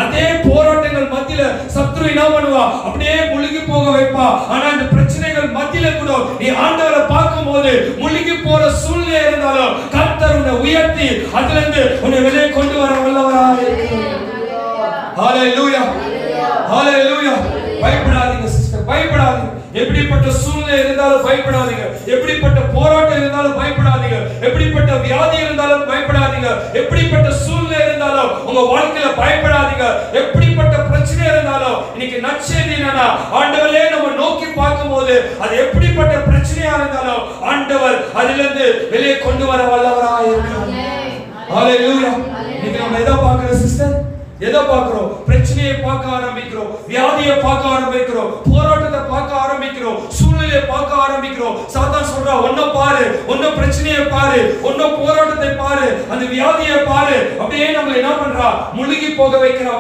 அதே போராட்டங்கள் மத்தியில சத்துரு என்ன பண்ணுவா? அப்படியே முழுகி போக வைப்பா. ஆனா இந்த பிரச்சனைகள் மத்தியில கூட நீ ஆண்டவரை பார்க்கும்போது முழுகி போற சூழ்நிலை இருந்தாலும் கர்த்தர் உன்னை உயர்த்தி அதுல இருந்து உன்னை வெளியே கொண்டு வர வல்லவராக இருக்கிறார். ஹalleluya, ஹalleluya. பயப்படாதீங்க சிஸ்டர், பயப்படாதீங்க. எப்படிப்பட்ட சூழ்நிலை இருந்தாலும் பயப்படாதீங்க. எப்படிப்பட்ட போராட்டம் இருந்தாலும் பயப்படாதீங்க. எப்படிப்பட்ட வியாதி இருந்தாலும் பயப்படாதீங்க. எப்படிப்பட்ட சூழ்நிலை இருந்தாலும் உங்க வாழ்க்கையில பயப்படாதீங்க. எப்படிப்பட்ட பிரச்சனை இருந்தாலும் இன்னைக்கு நற்செய்தி என்னன்னா, ஆண்டவரே நம்ம நோக்கி பார்க்கும்போது அது எப்படிப்பட்ட பிரச்சனையா இருந்தாலும் ஆண்டவர் அதிலிருந்து வெளியே கொண்டு வர வல்லவராக இருக்கிறார். ஹalleluya. இன்னைக்கு நம்ம எதை பார்க்கிறோம் சிஸ்டர்? எதை பார்க்கிறோம்? பிரச்சனையை பார்க்க ஆரம்பிக்கிறோம், வியாதியை பார்க்க ஆரம்பிக்கிறோம், போராட்டத்தை பார்க்க ஆரம்பிக்கிறோம், சூழ்நிலையை பார்க்க ஆரம்பிக்கிறோம். சாத்தான் சொல்றா, ஒன்ன பாரு, ஒன்ன பிரச்சனையை பாரு, ஒன்ன போராட்டத்தை பாரு, அந்த வியாதியை பாரு. அப்படியே நம்ம என்ன பண்றா? முழுகி போக வைக்கிறா.